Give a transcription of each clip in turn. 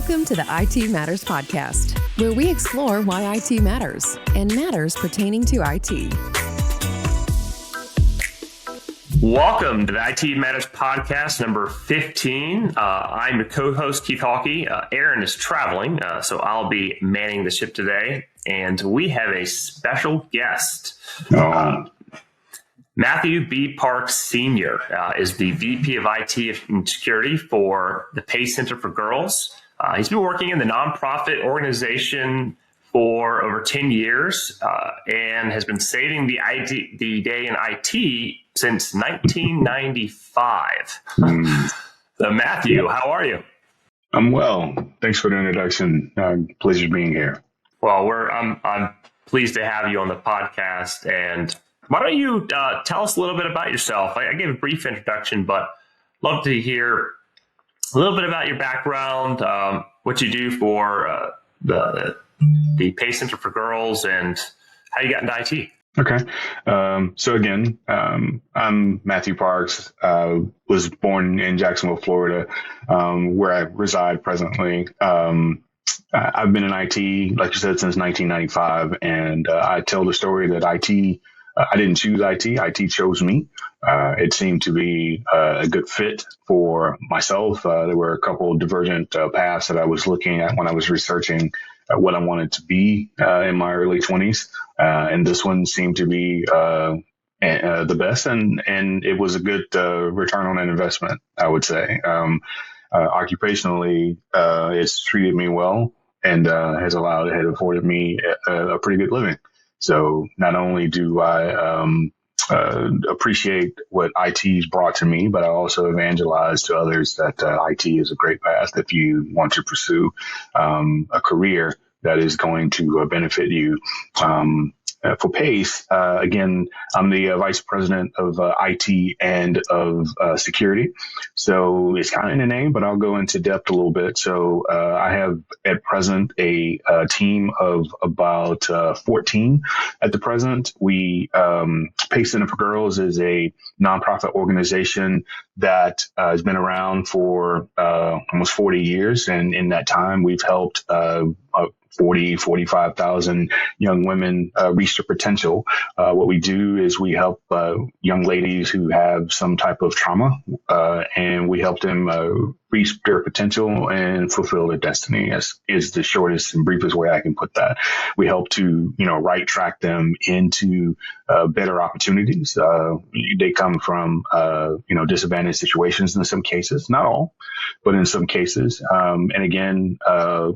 Welcome to the IT Matters Podcast, where we explore why IT matters and matters pertaining to IT. Welcome to the IT Matters Podcast number 15. I'm your co-host, Keith Hawkey. Aaron is traveling, so I'll be manning the ship today. And we have a special guest. Matthew B. Parks Sr. Is the VP of IT and Security for the PACE Center for Girls. He's been working in the nonprofit organization for over 10 years and has been saving the day in IT since 1995. So Matthew, how are you? I'm well. Thanks for the introduction. Pleasure being here. Well, I'm pleased to have you on the podcast. And why don't you tell us a little bit about yourself? I gave a brief introduction, but love to hear a little bit about your background, what you do for the PACE Center for Girls, and how you got into IT. Okay. So again, I'm Matthew Parks. Was born in Jacksonville, Florida, where I reside presently. I've been in IT, like you said, since 1995, and I tell the story that IT. I didn't choose IT. IT chose me. It seemed to be a good fit for myself. There were a couple of divergent paths that I was looking at when I was researching what I wanted to be in my early 20s. And this one seemed to be the best. And it was a good return on an investment, I would say. Occupationally, it's treated me well and has afforded me a pretty good living. So not only do I appreciate what IT's brought to me, but I also evangelize to others that IT is a great path if you want to pursue a career that is going to benefit you. For PACE, again, I'm the vice president of IT and of security. So it's kind of in the name, but I'll go into depth a little bit. So I have at present a team of about 14 at the present. PACE Center for Girls is a nonprofit organization that has been around for almost 40 years. And in that time, we've helped 45,000 young women reach their potential. What we do is we help young ladies who have some type of trauma, and we help them reach their potential and fulfill their destiny, is the shortest and briefest way I can put that. We help to, right track them into better opportunities. They come from, disadvantaged situations in some cases, not all, but in some cases. And again, I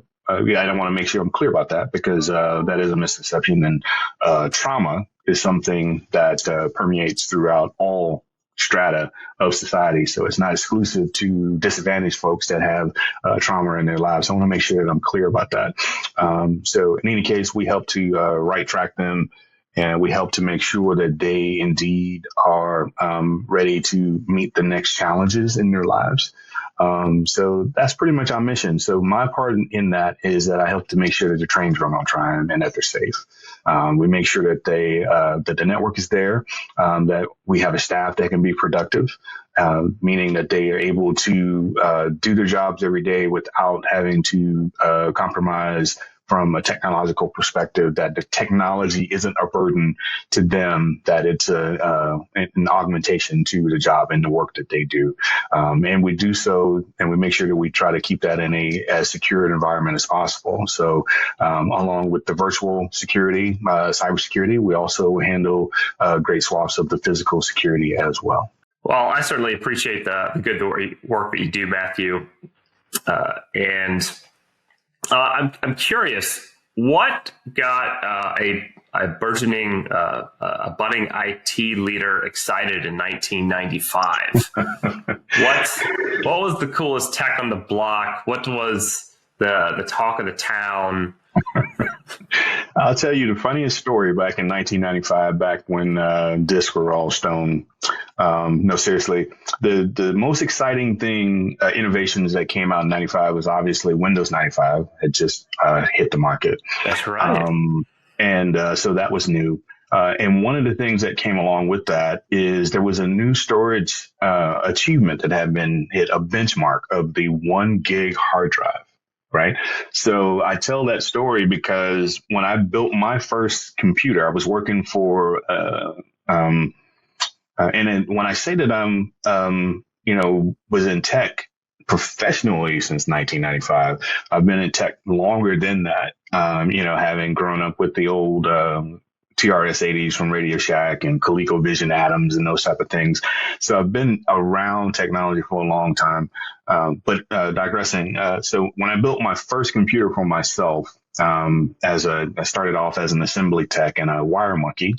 don't want to make sure I'm clear about that because that is a misconception. And trauma is something that permeates throughout all strata of society. So it's not exclusive to disadvantaged folks that have trauma in their lives. I want to make sure that I'm clear about that. So in any case, we help to right track them. And we help to make sure that they indeed are ready to meet the next challenges in their lives. So that's pretty much our mission. So my part in that is that I help to make sure that the trains run on time and that they're safe. We make sure that that the network is there, that we have a staff that can be productive, meaning that they are able to do their jobs every day without having to compromise from a technological perspective, that the technology isn't a burden to them, that it's an augmentation to the job and the work that they do. And we do so, and we make sure that we try to keep that in as secure an environment as possible. So along with the virtual security, cybersecurity, we also handle great swaths of the physical security as well. Well, I certainly appreciate the good work that you do, Matthew. I'm curious, what got a burgeoning, a budding IT leader excited in 1995? What was the coolest tech on the block? What was the talk of the town? I'll tell you the funniest story back in 1995, back when discs were all stone. No, seriously, the most exciting thing, innovations that came out in 95 was obviously Windows 95 had just hit the market. That's right. So that was new. And one of the things that came along with that is there was a new storage achievement that had been hit, a benchmark of the 1 gig hard drive. Right. So I tell that story because when I built my first computer, I was working for, and then when I say that was in tech professionally since 1995, I've been in tech longer than that. Having grown up with the old TRS-80s from Radio Shack and ColecoVision Atoms and those type of things. So I've been around technology for a long time. But digressing, so when I built my first computer for myself, I started off as an assembly tech and a wire monkey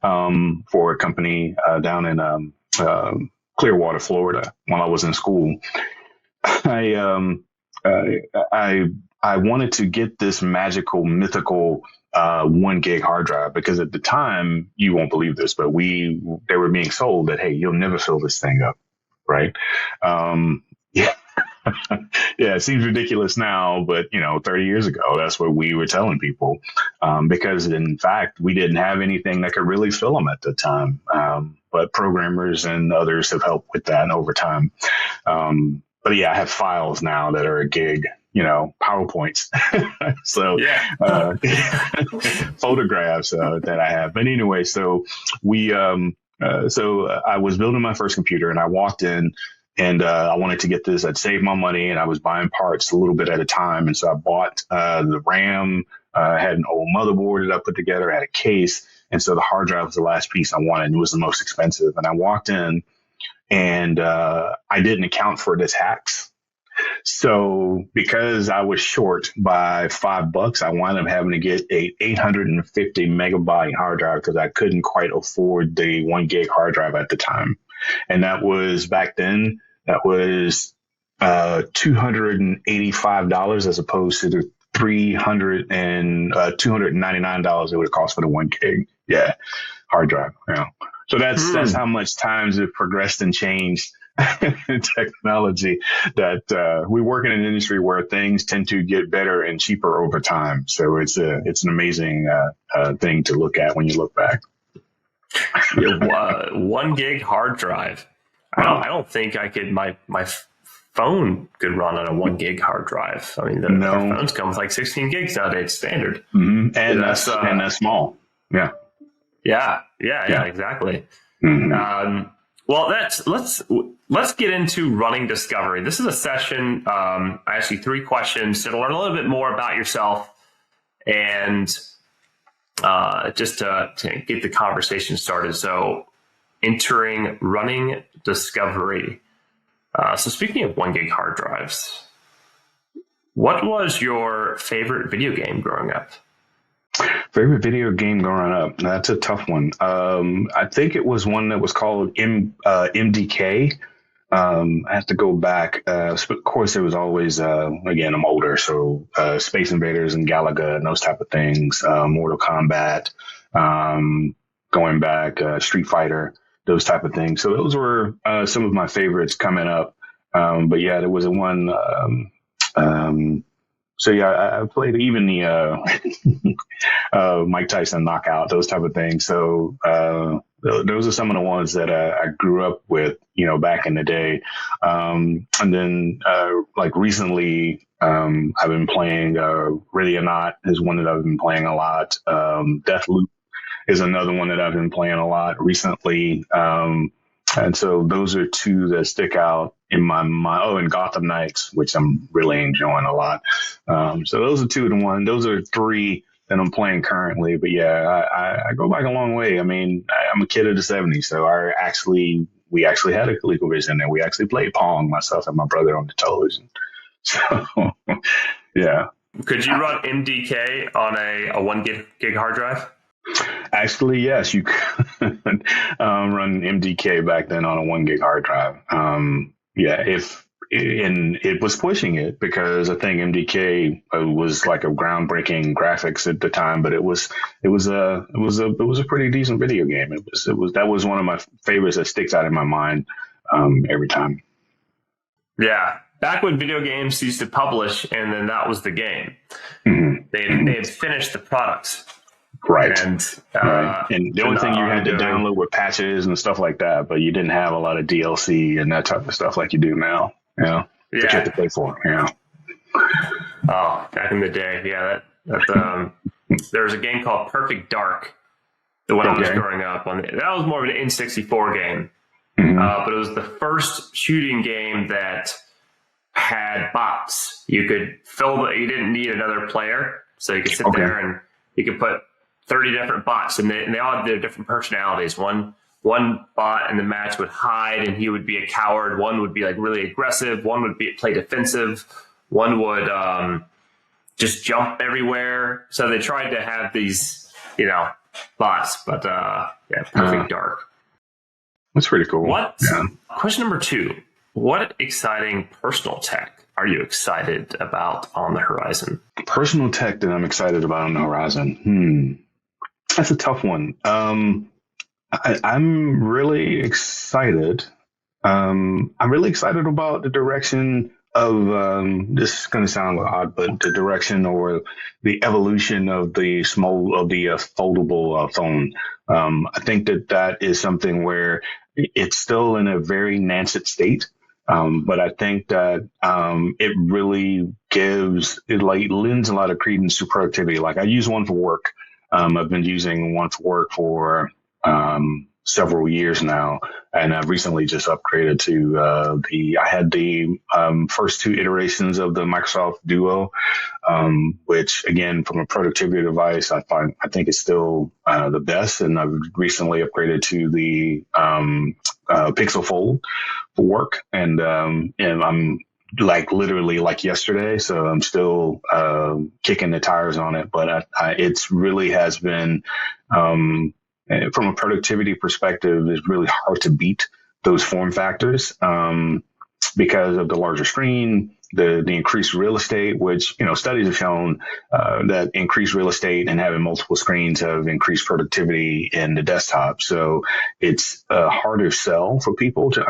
for a company down in Clearwater, Florida, while I was in school. I wanted to get this magical, mythical 1 gig hard drive because at the time, you won't believe this, but they were being sold that, hey, you'll never fill this thing up, right? Yeah. Yeah, it seems ridiculous now, but 30 years ago, that's what we were telling people, because in fact, we didn't have anything that could really fill them at the time. But programmers and others have helped with that over time. But yeah, I have files now that are a gig, PowerPoints. So, photographs that I have. But anyway, so so I was building my first computer and I walked in. And I wanted to get this. I'd saved my money and I was buying parts a little bit at a time. And so I bought the RAM, had an old motherboard that I put together, had a case. And so the hard drive was the last piece I wanted. And it was the most expensive. And I walked in and I didn't account for the tax. So because I was short by $5, I wound up having to get a 850 megabyte hard drive because I couldn't quite afford the 1 gig hard drive at the time. And that was back then, that was $285 as opposed to the $299 it would cost for the 1 gig. Yeah. Hard drive. Yeah. So that's how much times have progressed and changed in technology that we work in an industry where things tend to get better and cheaper over time. So it's an amazing thing to look at when you look back. 1 gig hard drive. I don't think I could. My phone could run on a 1 gig hard drive. I mean, our phones come with like 16 gigs nowadays, standard. Mm-hmm. And that's small. Yeah. Yeah. Exactly. Mm-hmm. Well, let's get into running discovery. This is a session. I ask you 3 questions to learn a little bit more about yourself and just to get the conversation started. So entering running discovery. So speaking of 1 gig hard drives, what was your favorite video game growing up? Favorite video game growing up? That's a tough one. I think it was one that was called MDK. I have to go back. Of course, there was always, again, I'm older, so Space Invaders and Galaga and those type of things, Mortal Kombat, going back, Street Fighter, those type of things. So those were some of my favorites coming up. But yeah, there was a one. So yeah, I played even the Mike Tyson knockout, those type of things. So those are some of the ones that I grew up with, back in the day. And then like recently, I've been playing Ready or Not is one that I've been playing a lot. Deathloop is another one that I've been playing a lot recently. And so those are 2 that stick out in my mind. Oh, and Gotham Knights, which I'm really enjoying a lot. So those are 2 to 1. Those are 3 that I'm playing currently. But yeah, I go back a long way. I mean, I'm a kid of the 70s, so we actually had a ColecoVision and we actually played Pong, myself and my brother, on the television. So yeah. Could you run MDK on a 1 gig hard drive? Actually, yes, you could run MDK back then on a 1 gig hard drive. And it was pushing it because I think MDK was like a groundbreaking graphics at the time, but it was a pretty decent video game. That was one of my favorites that sticks out in my mind every time. Yeah. Back when video games used to publish and then that was the game. Mm-hmm. They had finished the product. Right. And the only thing you had to download were patches and stuff like that, but you didn't have a lot of DLC and that type of stuff like you do now. That you have to pay for. Oh, back in the day, yeah. There was a game called Perfect Dark when I was growing up. That was more of an N64 game, but it was the first shooting game that had bots. You could you didn't need another player, so you could sit there and you could put 30 different bots, and they all had their different personalities. One bot in the match would hide, and he would be a coward. One would be like really aggressive. One would play defensive. One would just jump everywhere. So they tried to have these, bots, but Perfect Dark. That's pretty cool. Question number 2. What exciting personal tech are you excited about on the horizon? Personal tech that I'm excited about on the horizon. That's a tough one. I'm really excited. I'm really excited about the direction of this is going to sound odd, but the direction or the evolution of the foldable phone. I think that is something where it's still in a very nascent state. But I think that it really lends a lot of credence to productivity. Like I use one for work. I've been using one for work for several years now, and I've recently just upgraded to I had the first 2 iterations of the Microsoft Duo, which again, from a productivity device, I think it's still the best. And I've recently upgraded to the Pixel Fold for work, and I'm literally yesterday, so I'm still kicking the tires on it. But it's really has been from a productivity perspective, it's really hard to beat those form factors because of the larger screen, the increased real estate, which, studies have shown that increased real estate and having multiple screens have increased productivity in the desktop. So it's a harder sell for people to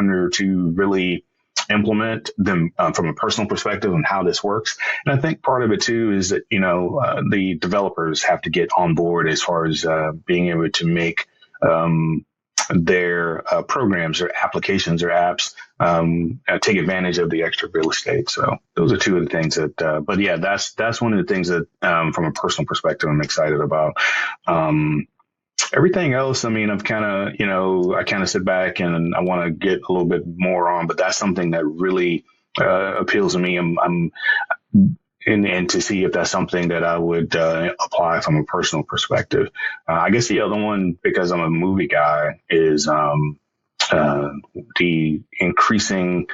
really implement them from a personal perspective and how this works. And I think part of it too is that, the developers have to get on board as far as being able to make their programs or applications or apps take advantage of the extra real estate. So those are 2 of the things that, but yeah, that's one of the things that from a personal perspective, I'm excited about. Everything else, I've kind of, I kind of sit back and I want to get a little bit more on, but that's something that really appeals to me. And to see if that's something that I would apply from a personal perspective. I guess the other one, because I'm a movie guy, is the increasing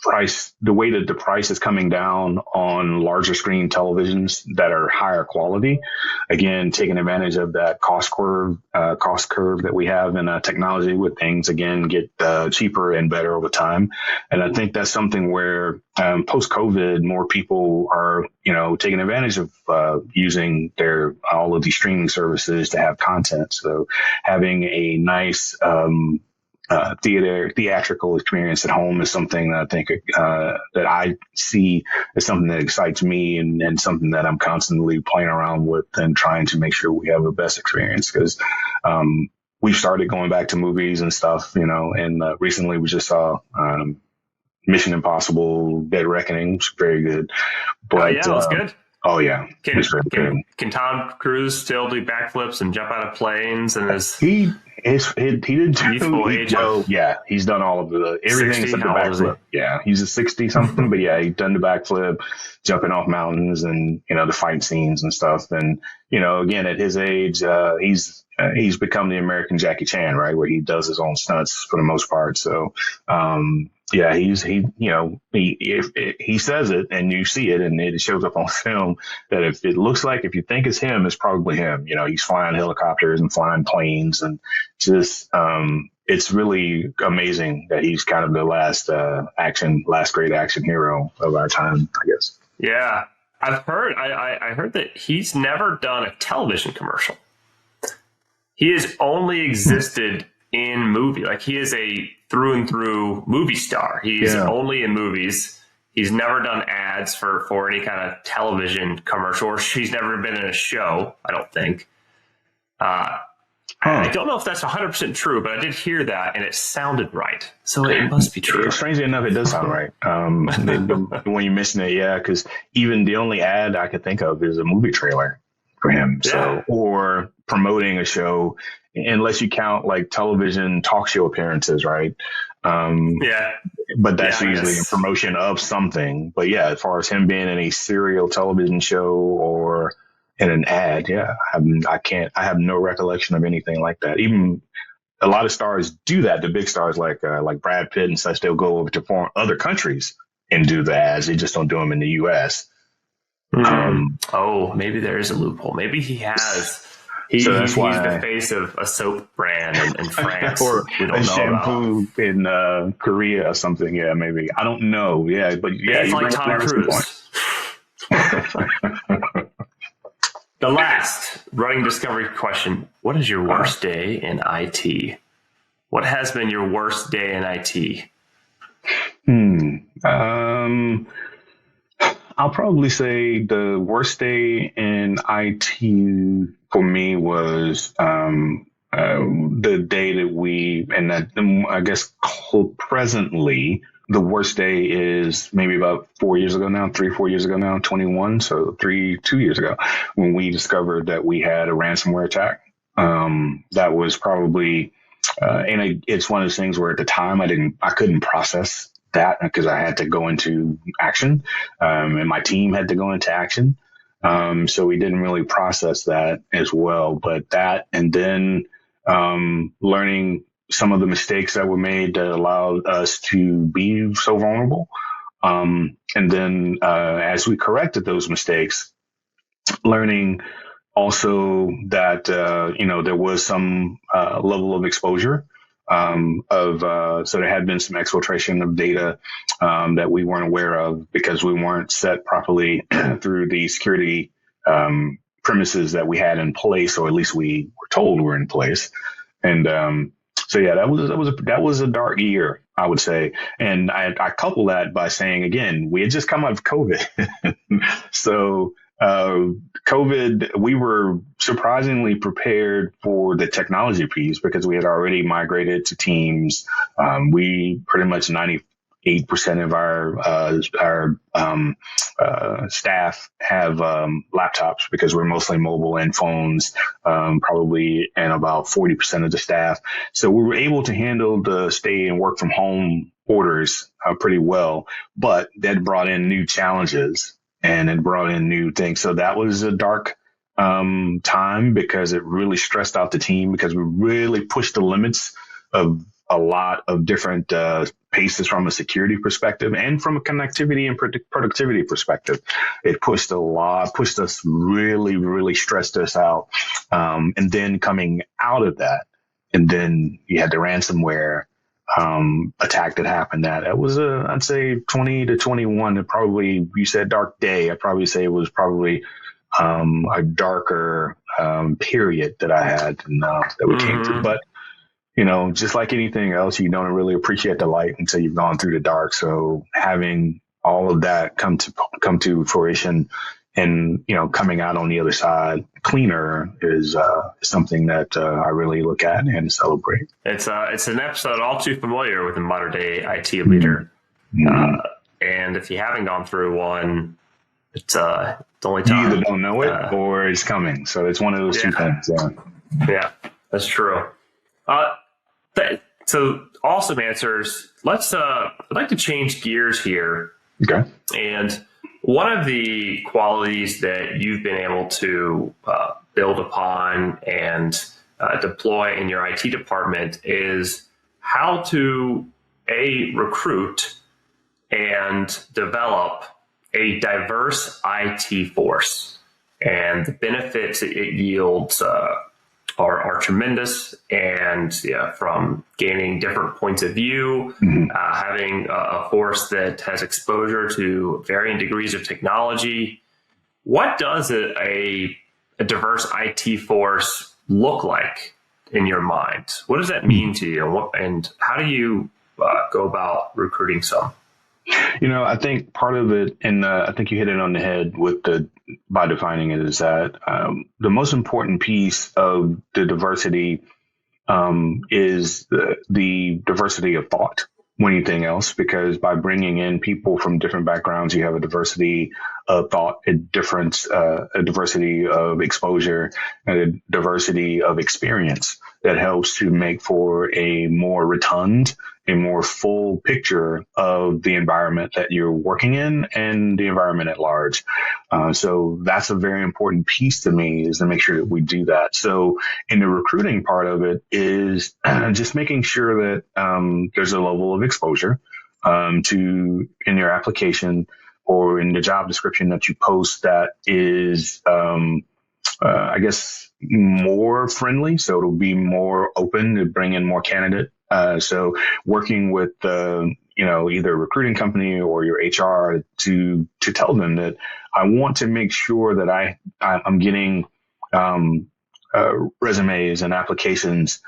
price, the way that the price is coming down on larger screen televisions that are higher quality. Again, taking advantage of that cost curve that we have in technology, with things again get cheaper and better over time. And I think that's something where post COVID, more people are taking advantage of using all of these streaming services to have content. So having a nice theatrical experience at home is something that I think that I see as something that excites me and something that I'm constantly playing around with and trying to make sure we have the best experience, because we've started going back to movies and stuff, and recently we just saw Mission Impossible Dead Reckoning, which is very good. But that was good. Oh yeah, can Tom Cruise still do backflips and jump out of planes? And he did youthful age. Well, yeah, he's done all of everything except the backflip. Yeah, he's a 60 something, but yeah, he's done the backflip, jumping off mountains, and the fight scenes and stuff. And again, at his age, he's become the American Jackie Chan, right, where he does his own stunts for the most part. So. Yeah, he says it and you see it and it shows up on film that if it looks like, if you think it's him, it's probably him. He's flying helicopters and flying planes, and just it's really amazing that he's kind of the last great action hero of our time, I guess. Yeah, I've heard. I heard that he's never done a television commercial. He has only existed in movie. Like, he is a through and through movie star. He's only in movies. He's never done ads for any kind of television commercial, or he's never been in a show, I don't think. I don't know if that's 100% true, but I did hear that, and it sounded right. So it must be true. Strangely enough, it does sound right. When you mention it, yeah, because even the only ad I could think of is a movie trailer for him. Yeah. So, or promoting a show, unless you count like television talk show appearances, right? Yeah. But that's usually a promotion of something. But yeah, as far as him being in a serial television show or in an ad, yeah, I have no recollection of anything like that. Even a lot of stars do that. The big stars like Brad Pitt and such, they'll go over to other countries and do the ads. They just don't do them in the U.S. Maybe there is a loophole. Maybe he has. He's the face of a soap brand in France. Or we don't a know shampoo about. in Korea or something. Yeah, maybe. I don't know. Yeah, but yeah, it's like Tom Cruise. The last running discovery question. What is your worst day in IT? What has been your worst day in IT? I'll probably say the worst day in IT for me was the day that I guess presently, the worst day is maybe about 4 years ago now, 4 years ago now, 21. So 2 years ago, when we discovered that we had a ransomware attack. That was probably, and it's one of those things where at the time I couldn't process that because I had to go into action, and my team had to go into action. So we didn't really process that as well, but that, and then, learning some of the mistakes that were made that allowed us to be so vulnerable. And then as we corrected those mistakes, learning also that, there was some level of exposure so there had been some exfiltration of data that we weren't aware of because we weren't set properly through the security premises that we had in place, or at least we were told were in place. And so yeah, that was a dark year, I would say. And I couple that by saying, again, we had just come out of COVID. So COVID, we were surprisingly prepared for the technology piece because we had already migrated to Teams. We pretty much 98% of our staff have laptops because we're mostly mobile, and phones, probably, and about 40% of the staff. So we were able to handle the stay and work from home orders pretty well, but that brought in new challenges and it brought in new things. So that was a dark time because it really stressed out the team because we really pushed the limits of a lot of different paces from a security perspective and from a connectivity and productivity perspective. It pushed us really, really stressed us out. And then coming out of that, and then you had the ransomware attack that happened. That was I'd say 20 to 21. And probably, you said dark day. I'd probably say it was probably a darker period that I had and that we came through. But just like anything else, you don't really appreciate the light until you've gone through the dark. So having all of that come to fruition and, coming out on the other side cleaner is something that I really look at and celebrate. It's an episode all too familiar with a modern day IT leader. And if you haven't gone through one, it's the only time. You either don't know it or it's coming. So it's one of those two things. Yeah, that's true. So awesome answers. I'd like to change gears here. Okay. And one of the qualities that you've been able to build upon and deploy in your IT department is how to recruit and develop a diverse IT force. And the benefits it yields are tremendous, and from gaining different points of view, having a force that has exposure to varying degrees of technology. What does a diverse IT force look like in your mind? What does that mean to you, and how do you go about recruiting some? I think part of it, and I think you hit it on the head with the by defining it is that the most important piece of the diversity is the diversity of thought more than anything else, because by bringing in people from different backgrounds, you have a diversity of thought, a diversity of exposure, and a diversity of experience that helps to make for a more rotund, a more full picture of the environment that you're working in and the environment at large. So that's a very important piece to me, is to make sure that we do that. So in the recruiting part of it is just making sure that there's a level of exposure to in your application or in the job description that you post that is, I guess, more friendly. So it'll be more open to bring in more candidate. So working with either a recruiting company or your HR to tell them that I want to make sure that I'm getting resumes and applications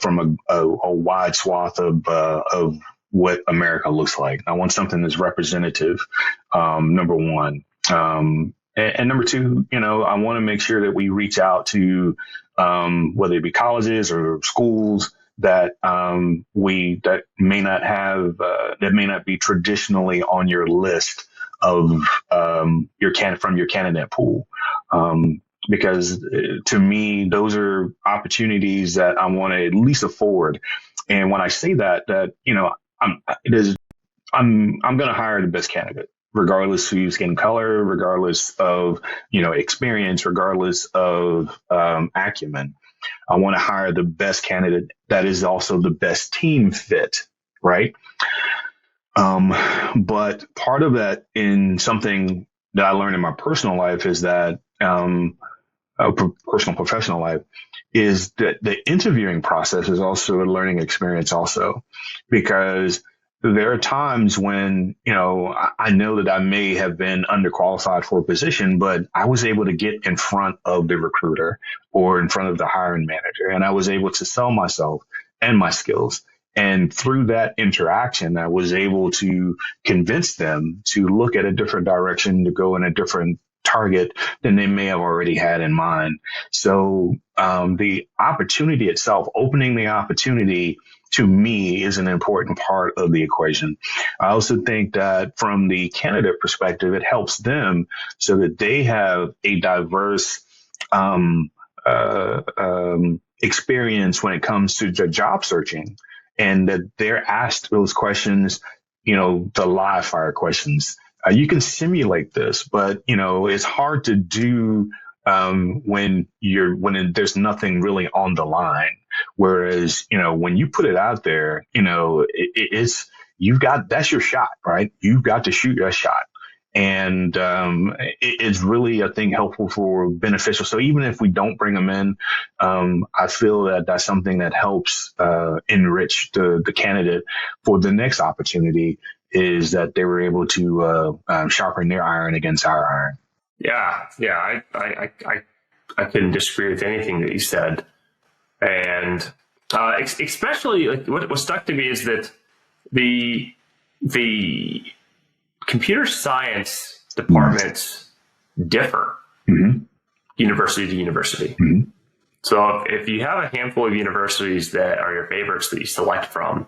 from a wide swath of what America looks like. I want something that's representative, number one. And number two, I want to make sure that we reach out to whether it be colleges or schools that that may not be traditionally on your list of from your candidate pool. Because to me, those are opportunities that I want to at least afford. And when I say that I'm going to hire the best candidate, regardless of skin color, regardless of, experience, regardless of acumen. I want to hire the best candidate that is also the best team fit, right? But part of that in something that I learned in my personal life is that personal professional life is that the interviewing process is also a learning experience also, because there are times when, I know that I may have been underqualified for a position, but I was able to get in front of the recruiter or in front of the hiring manager, and I was able to sell myself and my skills. And through that interaction, I was able to convince them to look at a different direction, to go in a different target than they may have already had in mind. So the opportunity itself, opening the opportunity, to me, is an important part of the equation. I also think that from the candidate perspective, it helps them so that they have a diverse experience when it comes to the job searching, and that they're asked those questions, the live fire questions. You can simulate this, but it's hard to do when there's nothing really on the line. Whereas when you put it out there, that's your shot, right? You've got to shoot your shot, and it's really, I think, helpful for beneficial. So even if we don't bring them in, I feel that that's something that helps enrich the candidate for the next opportunity, is that they were able to sharpen their iron against our iron. Yeah. I couldn't disagree with anything that you said. And especially what stuck to me is that the computer science departments differ university to university. Mm-hmm. So if you have a handful of universities that are your favorites that you select from,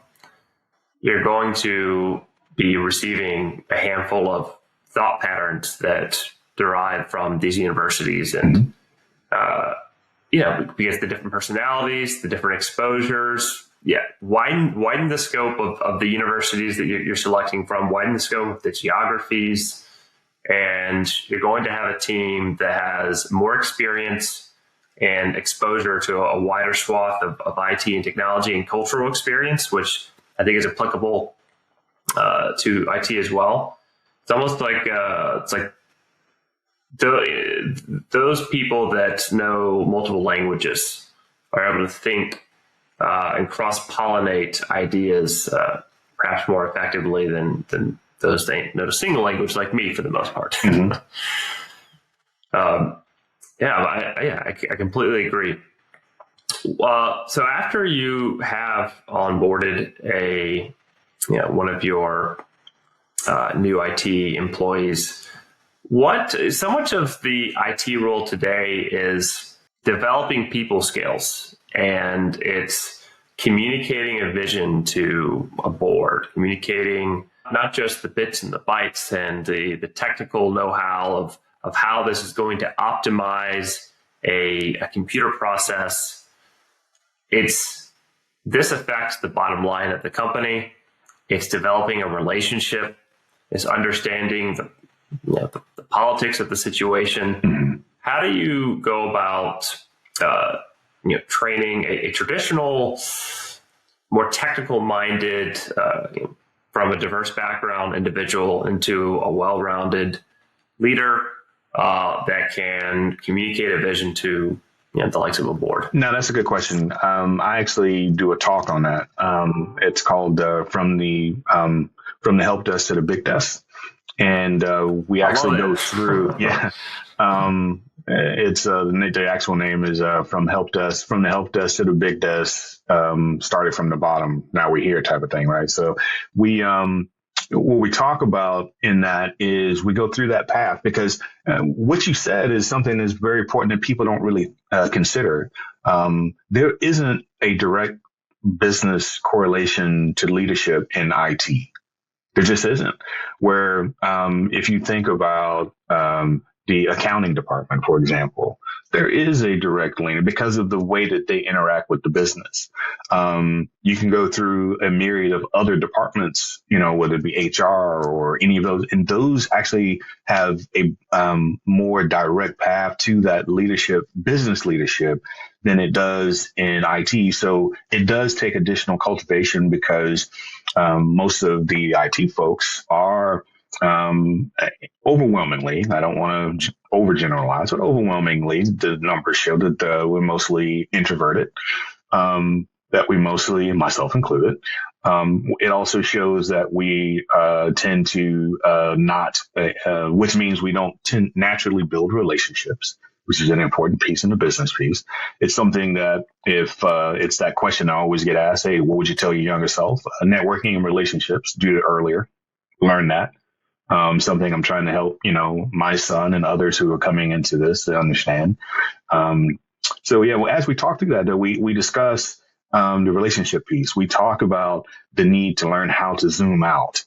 you're going to be receiving a handful of thought patterns that derive from these universities. And, because the different personalities, the different exposures, widen the scope of the universities that you're selecting from, widen the scope of the geographies, and you're going to have a team that has more experience and exposure to a wider swath of IT and technology and cultural experience, which I think is applicable to IT as well. It's almost like those people that know multiple languages are able to think and cross-pollinate ideas perhaps more effectively than those that know a single language like me, for the most part. Mm-hmm. I completely agree. So after you have onboarded one of your new IT employees, So much of the IT role today is developing people skills, and it's communicating a vision to a board, communicating not just the bits and the bytes and the technical know-how of how this is going to optimize a computer process. This affects the bottom line of the company. It's developing a relationship. It's understanding the politics of the situation. Mm-hmm. How do you go about training a traditional, more technical-minded, from a diverse background individual into a well-rounded leader that can communicate a vision to the likes of a board? No, that's a good question. I actually do a talk on that. It's called from the help desk to the big desk, and we actually go through. Yeah, it's the actual name is from the help desk to the big desk. Started from the bottom. Now we're here, type of thing, right? So we. What we talk about in that is we go through that path, because what you said is something that's very important that people don't really consider. There isn't a direct business correlation to leadership in IT. There just isn't. Where if you think about the accounting department, for example, there is a direct link because of the way that they interact with the business. You can go through a myriad of other departments, whether it be HR or any of those, and those actually have a more direct path to that leadership, business leadership, than it does in IT. So it does take additional cultivation, because most of the IT folks are overwhelmingly, I don't want to overgeneralize, but overwhelmingly, the numbers show that we're mostly introverted, that we mostly, myself included. It also shows that we tend to not, which means we don't naturally build relationships, which is an important piece in the business piece. It's something that if it's that question I always get asked, hey, what would you tell your younger self? Networking and relationships, do it earlier, learn that. Something I'm trying to help, my son and others who are coming into this to understand. So yeah, well, as we talk through that, we discuss the relationship piece. We talk about the need to learn how to zoom out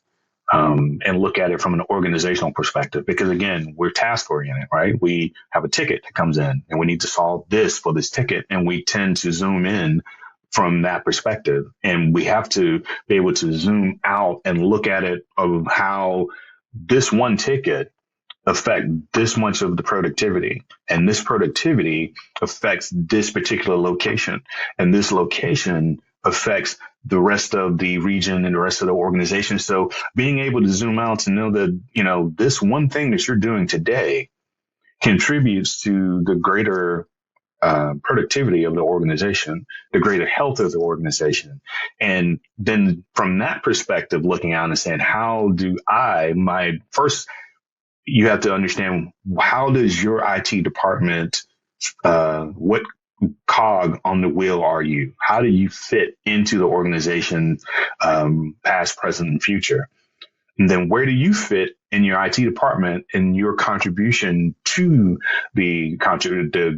and look at it from an organizational perspective, because again, we're task oriented, right? We have a ticket that comes in and we need to solve this for this ticket, and we tend to zoom in from that perspective, and we have to be able to zoom out and look at it of how this one ticket affect this much of the productivity, and this productivity affects this particular location, and this location affects the rest of the region and the rest of the organization. So being able to zoom out to know that, this one thing that you're doing today contributes to the greater productivity of the organization, the greater health of the organization. And then from that perspective, looking out and saying, how do you have to understand, how does your IT department, what cog on the wheel are you? How do you fit into the organization, past, present, and future? And then where do you fit in your IT department and your contribution to the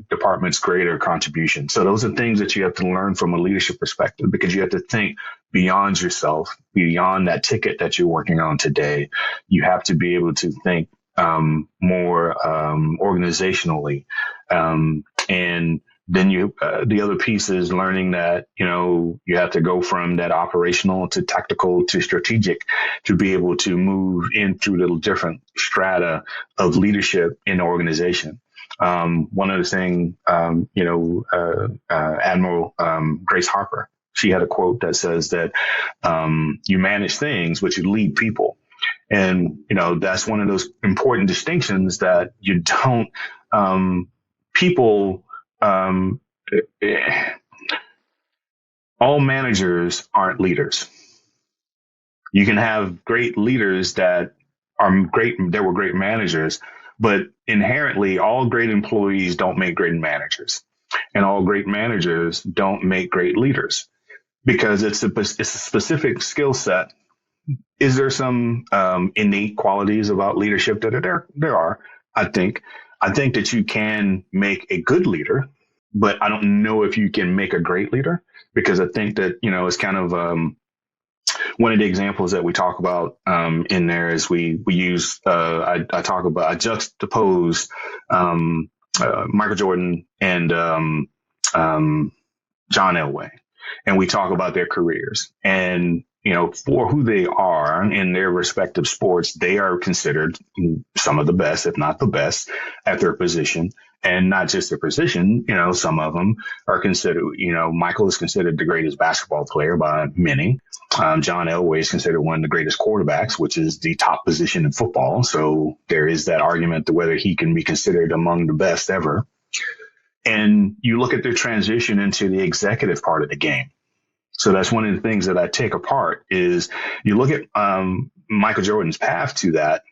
department's greater contribution? So those are things that you have to learn from a leadership perspective, because you have to think beyond yourself, beyond that ticket that you're working on today. You have to be able to think more organizationally. And then the other piece is learning that, you have to go from that operational to tactical to strategic to be able to move in through the different strata of leadership in the organization. One of the things, Admiral Grace Harper, she had a quote that says that you manage things, but you lead people. And, that's one of those important distinctions that you don't, all managers aren't leaders. You can have great leaders that were great managers, but inherently all great employees don't make great managers, and all great managers don't make great leaders, because it's a specific skill set. Is there some innate qualities about leadership that are there? There are. I think. I think that you can make a good leader, but I don't know if you can make a great leader, because I think that, it's kind of one of the examples that we talk about in there is we use, I juxtapose Michael Jordan and John Elway, and we talk about their careers. And, for who they are in their respective sports, they are considered some of the best, if not the best, at their position. And not just their position, some of them are considered, Michael is considered the greatest basketball player by many. John Elway is considered one of the greatest quarterbacks, which is the top position in football. So there is that argument to whether he can be considered among the best ever. And you look at their transition into the executive part of the game. So that's one of the things that I take apart is you look at Michael Jordan's path to that,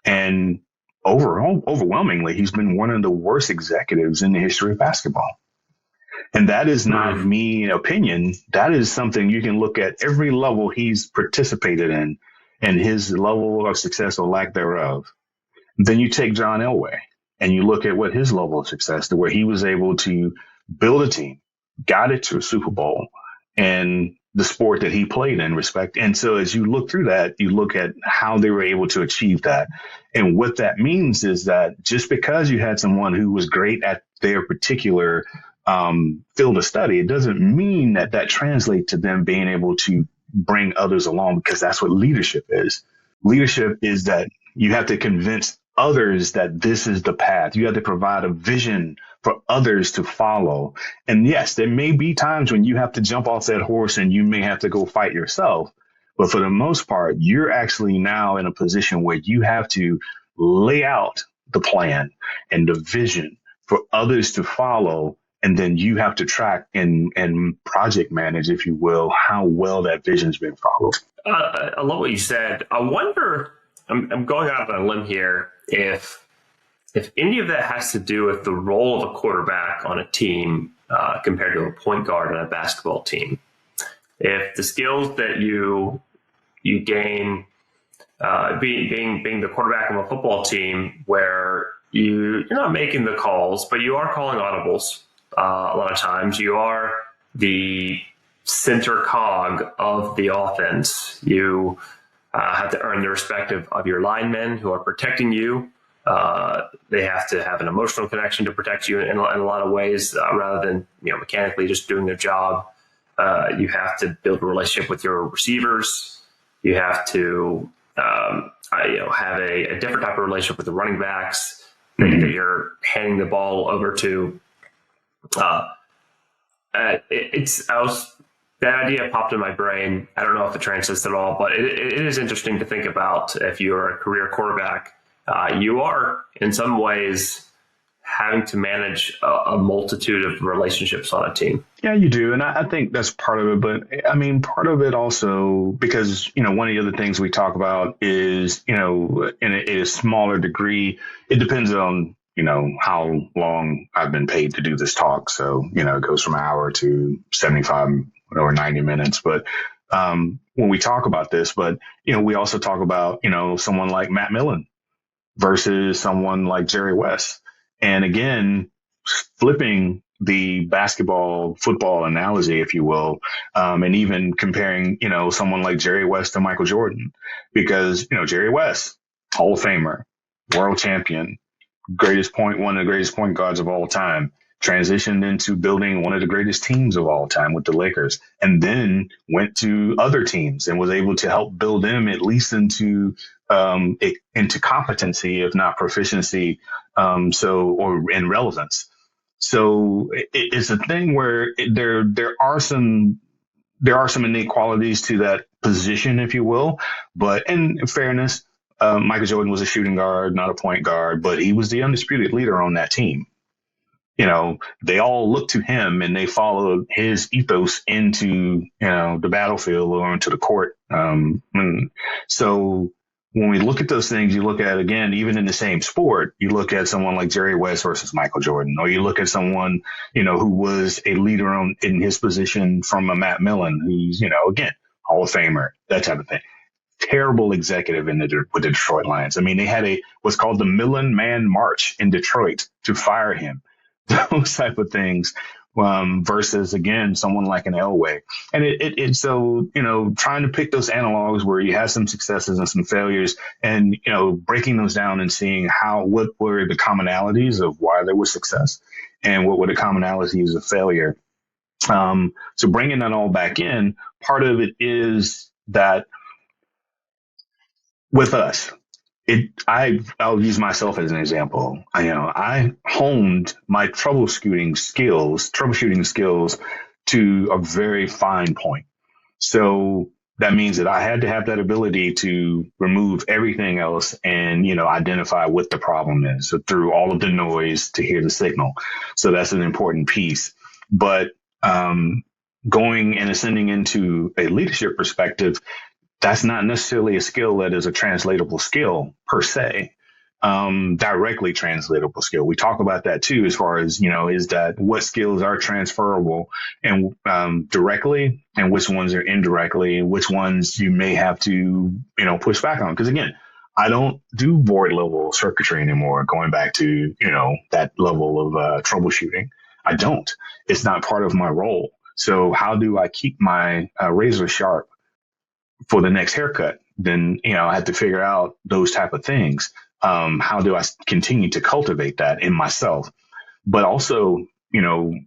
and overwhelmingly, he's been one of the worst executives in the history of basketball. And that is not me opinion. That is something you can look at every level he's participated in and his level of success or lack thereof. Then you take John Elway and you look at what his level of success, to where he was able to build a team, got it to a Super Bowl, and the sport that he played in respect. And so as you look through that, you look at how they were able to achieve that. And what that means is that just because you had someone who was great at their particular field of study, it doesn't mean that translates to them being able to bring others along, because that's what leadership is. Leadership is that you have to convince others that this is the path. You have to provide a vision for others to follow. And yes, there may be times when you have to jump off that horse and you may have to go fight yourself. But for the most part, you're actually now in a position where you have to lay out the plan and the vision for others to follow. And then you have to track and project manage, if you will, how well that vision's been followed. I love what you said. I wonder, I'm going out on a limb here, if any of that has to do with the role of a quarterback on a team compared to a point guard on a basketball team. If the skills that you gain being the quarterback of a football team, where you're not making the calls, but you are calling audibles a lot of times. You are the center cog of the offense. You have to earn the respect of your linemen who are protecting you. They have to have an emotional connection to protect you in a lot of ways, rather than mechanically just doing their job. You have to build a relationship with your receivers. You have to have a different type of relationship with the running backs that you're handing the ball over to. That idea popped in my brain. I don't know if it translates at all, but it is interesting to think about. If you're a career quarterback, you are in some ways having to manage a multitude of relationships on a team. Yeah, you do. And I think that's part of it. But I mean, part of it also, because, one of the other things we talk about is, in a smaller degree, it depends on, how long I've been paid to do this talk. So, it goes from an hour to 75 or 90 minutes. But when we talk about this, but, we also talk about, someone like Matt Millen versus someone like Jerry West. And again, flipping the basketball football analogy, if you will, and even comparing, someone like Jerry West to Michael Jordan, because, Jerry West, Hall of Famer, world champion, one of the greatest point guards of all time, transitioned into building one of the greatest teams of all time with the Lakers, and then went to other teams and was able to help build them at least into competency, if not proficiency, or in relevance. So it's a thing where there are some inequalities to that position, if you will. But in fairness, Michael Jordan was a shooting guard, not a point guard, but he was the undisputed leader on that team. They all looked to him and they followed his ethos into, the battlefield or into the court. And so when we look at those things, you look at, again, even in the same sport, you look at someone like Jerry West versus Michael Jordan, or you look at someone, who was a leader in his position from a Matt Millen, who's, again, Hall of Famer, that type of thing. terrible executive with the Detroit Lions. I mean, they had what's called the Million Man March in Detroit to fire him. Those type of things. Versus again, someone like an Elway. And it's so, trying to pick those analogs where you have some successes and some failures and, breaking those down and seeing what were the commonalities of why there was success and what were the commonalities of failure. So bringing that all back in, part of it is that with us, I'll use myself as an example. I honed my troubleshooting skills to a very fine point. So that means that I had to have that ability to remove everything else and, identify what the problem is. So through all of the noise to hear the signal. So that's an important piece. But going and ascending into a leadership perspective, that's not necessarily a skill that is a translatable skill per se, directly translatable skill. We talk about that too, as far as, is that what skills are transferable and directly and which ones are indirectly and which ones you may have to, push back on. Because again, I don't do board level circuitry anymore, going back to, that level of troubleshooting. I don't. It's not part of my role. So how do I keep my razor sharp for the next haircut? Then, I had to figure out those type of things. How do I continue to cultivate that in myself? But also,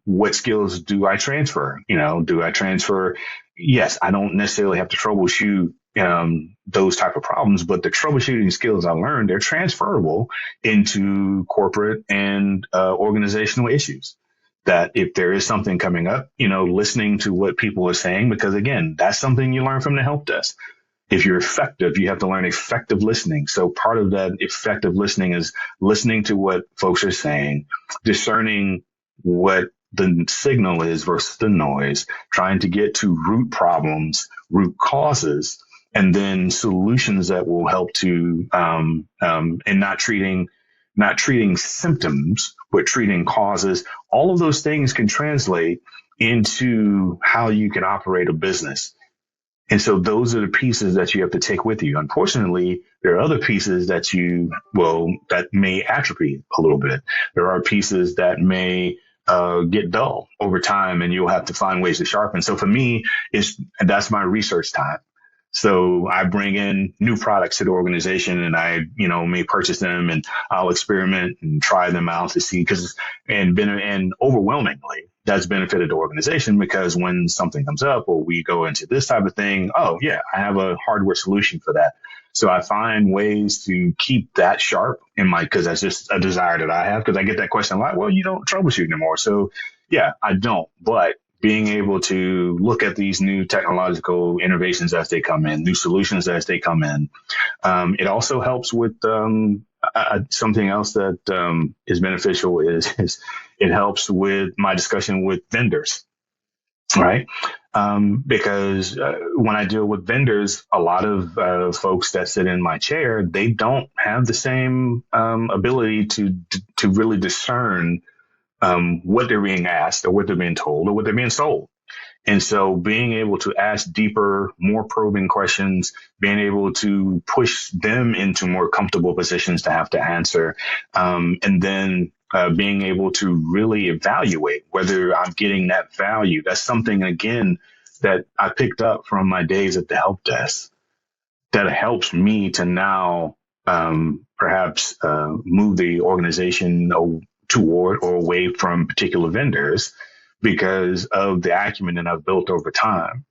what skills do I transfer? Do I transfer? Yes, I don't necessarily have to troubleshoot those type of problems, but the troubleshooting skills I learned, they're transferable into corporate and organizational issues. That if there is something coming up, listening to what people are saying, because again, that's something you learn from the help desk. If you're effective, you have to learn effective listening. So part of that effective listening is listening to what folks are saying, discerning what the signal is versus the noise, trying to get to root problems, root causes, and then solutions that will help to, and not treating symptoms, but treating causes. All of those things can translate into how you can operate a business. And so those are the pieces that you have to take with you. Unfortunately, there are other pieces that that may atrophy a little bit. There are pieces that may get dull over time, and you'll have to find ways to sharpen. So for me, that's my research time. So I bring in new products to the organization and I, may purchase them and I'll experiment and try them out to see and overwhelmingly that's benefited the organization because when something comes up or we go into this type of thing, oh yeah, I have a hardware solution for that. So I find ways to keep that sharp because that's just a desire that I have because I get that question a lot. Well, you don't troubleshoot anymore. So yeah, I don't, but being able to look at these new technological innovations as they come in, new solutions as they come in. It also helps with something else that is beneficial is it helps with my discussion with vendors, right? Because when I deal with vendors, a lot of folks that sit in my chair, they don't have the same ability to really discern what they're being asked or what they're being told or what they're being sold. And so being able to ask deeper, more probing questions, being able to push them into more comfortable positions to have to answer, and then being able to really evaluate whether I'm getting that value. That's something, again, that I picked up from my days at the help desk that helps me to now perhaps move the organization toward or away from particular vendors because of the acumen that I've built over time.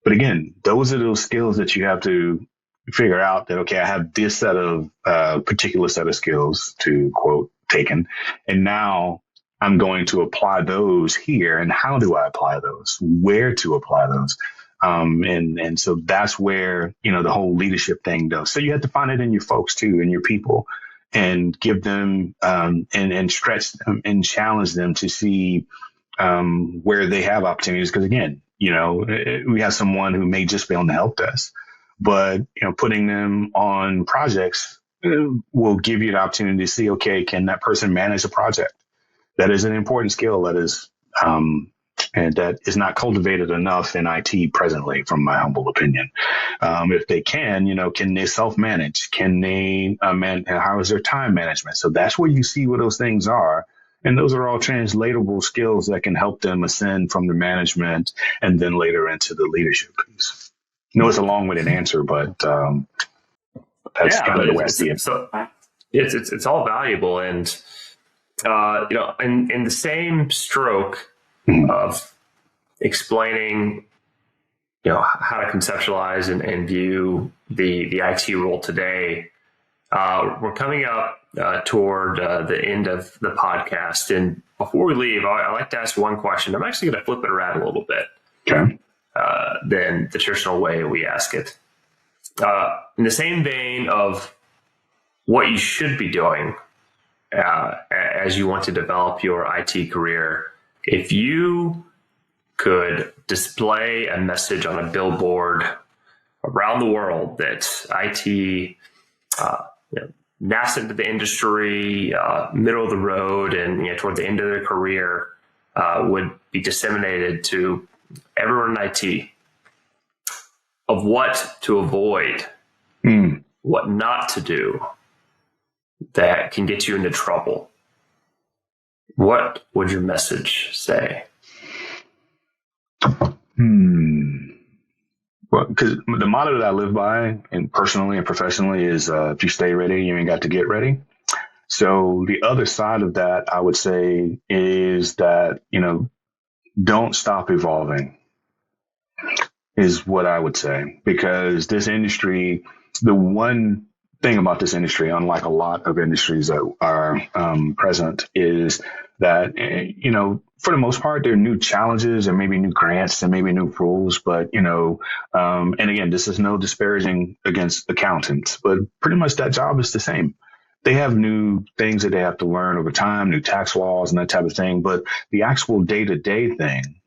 But again, those are those skills that you have to figure out that, okay, I have this particular set of skills to quote taken, and now I'm going to apply those here. And how do I apply those? Where to apply those? And so that's where, the whole leadership thing goes. So you have to find it in your folks too, in your people, and give them and stretch them and challenge them to see where they have opportunities. Because again, we have someone who may just be on the help desk, but putting them on projects will give you the opportunity to see, okay, can that person manage a project? That is an important skill that is And that is not cultivated enough in IT presently, from my humble opinion. If they can, can they self-manage? Can they how is their time management? So that's where you see what those things are. And those are all translatable skills that can help them ascend from the management and then later into the leadership piece. It's a long-winded answer, but that's kind of the way I see it. So it's all valuable. And, in the same stroke of explaining, how to conceptualize and view the IT role today, we're coming up toward the end of the podcast. And before we leave, I like to ask one question. I'm actually going to flip it around a little bit than the traditional way we ask it. In the same vein of what you should be doing as you want to develop your IT career, if you could display a message on a billboard around the world that IT, nascent to the industry, middle of the road, and toward the end of their career, would be disseminated to everyone in IT, of what to avoid, what not to do that can get you into trouble, what would your message say? Well, because the motto that I live by, and personally and professionally, is if you stay ready, you ain't got to get ready. So the other side of that, I would say, is that, don't stop evolving, is what I would say. Because this industry, the one thing about this industry, unlike a lot of industries that are present, is that, for the most part, there are new challenges and maybe new grants and maybe new rules. But, and again, this is no disparaging against accountants, but pretty much that job is the same. They have new things that they have to learn over time, new tax laws and that type of thing. But the actual day-to-day thing,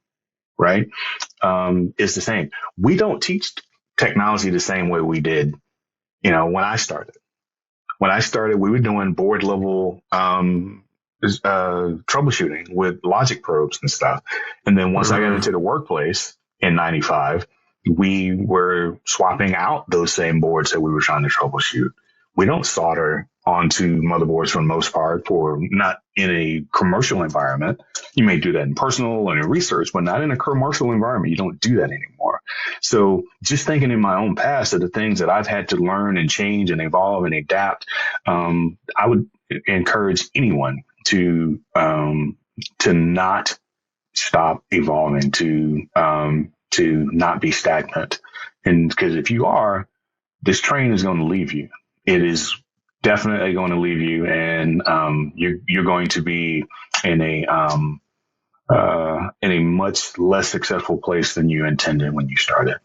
right, is the same. We don't teach technology the same way we did, when I started. When I started, we were doing board level troubleshooting with logic probes and stuff. And then once I got into the workplace in 95, we were swapping out those same boards that we were trying to troubleshoot. We don't solder onto motherboards for the most part, for not in a commercial environment. You may do that in personal and in research, but not in a commercial environment. You don't do that anymore. So just thinking in my own past of the things that I've had to learn and change and evolve and adapt, I would encourage anyone to not stop evolving, to not be stagnant. And because if you are, this train is going to leave you. It is definitely going to leave you, and you're going to be in a much less successful place than you intended when you started.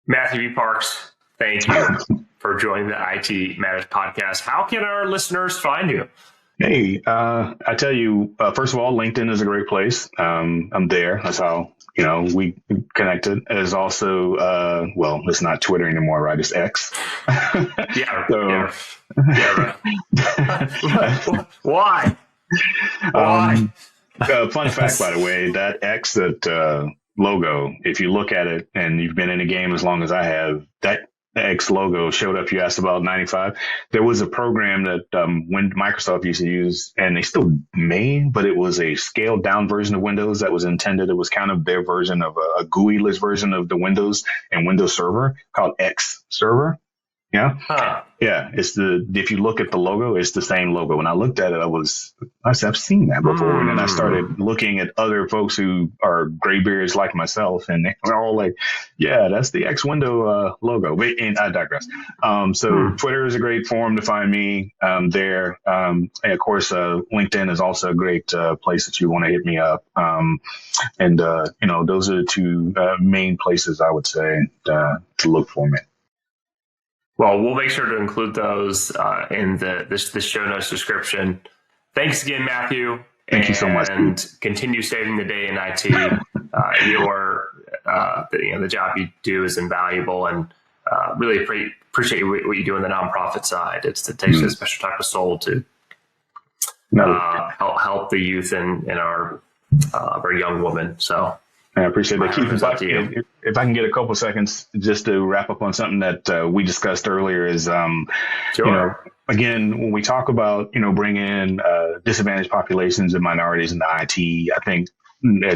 Matthew B. Parks, thank you for joining the IT Matters podcast. How can our listeners find you? Hey, I tell you, first of all, LinkedIn is a great place. I'm there. That's how, we connected. There's also, it's not Twitter anymore, right? It's X. Yeah. Right. Why? Why? Fun fact, by the way, that X, that logo, if you look at it and you've been in the game as long as I have, that X logo showed up. You asked about 95. There was a program that when Microsoft used to use, and they still may, but it was a scaled down version of Windows that was intended. It was kind of their version of a GUI-less version of the Windows and Windows Server called X Server. Yeah. Huh. Yeah. If you look at the logo, it's the same logo. When I looked at it, I said, I've seen that before. And then I started looking at other folks who are graybeards like myself, and they're all like, yeah, that's the X window logo. And I digress. So Twitter is a great forum to find me there. And of course, LinkedIn is also a great place that you want to hit me up. And those are the two main places I would say to look for me. Well, we'll make sure to include those in the show notes description. Thanks again, Matthew. Thank you so much. And continue saving the day in IT. The job you do is invaluable, and really appreciate what you do on the nonprofit side. It takes a special type of soul to help the youth and our very young women. So I appreciate that. Keith, Up to you. if I can get a couple seconds just to wrap up on something that we discussed earlier is, Sure. Again, when we talk about, bringing in disadvantaged populations and minorities into IT, I think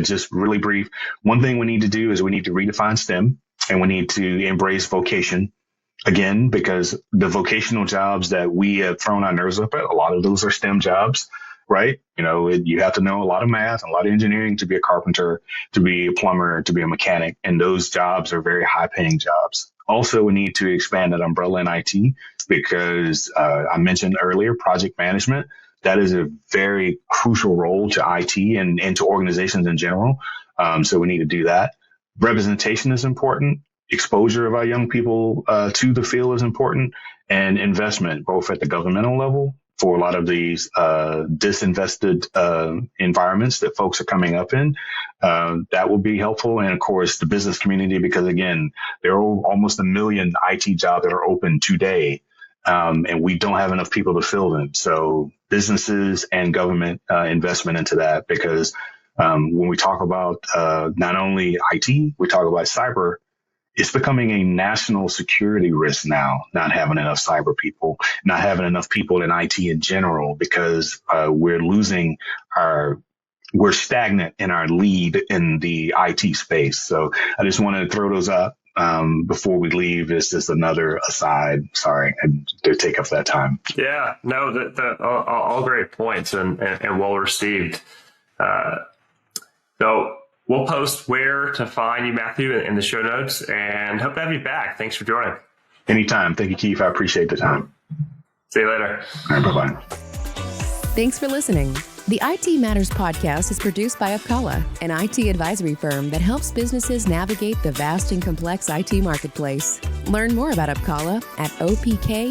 just really brief, one thing we need to do is we need to redefine STEM and we need to embrace vocation. Again, because the vocational jobs that we have thrown our nose up at, a lot of those are STEM jobs, right? You have to know a lot of math, a lot of engineering to be a carpenter, to be a plumber, to be a mechanic. And those jobs are very high paying jobs. Also, we need to expand that umbrella in IT because I mentioned earlier, project management. That is a very crucial role to IT and to organizations in general. So we need to do that. Representation is important. Exposure of our young people to the field is important, and investment, both at the governmental level for a lot of these disinvested environments that folks are coming up in. That will be helpful. And of course, the business community, because again, there are almost 1 million IT jobs that are open today, and we don't have enough people to fill them. So businesses and government investment into that, because when we talk about not only IT, we talk about cyber. It's becoming a national security risk now, not having enough cyber people, not having enough people in IT in general, because we're stagnant in our lead in the IT space. So I just wanted to throw those up before we leave. It's just another aside. Sorry to take up that time. Yeah, no, all great points and well received. So we'll post where to find you, Matthew, in the show notes, and hope to have you back. Thanks for joining. Anytime. Thank you, Keith. I appreciate the time. See you later. All right, bye-bye. Thanks for listening. The IT Matters podcast is produced by Apkalla, an IT advisory firm that helps businesses navigate the vast and complex IT marketplace. Learn more about Apkalla at opkalla.com.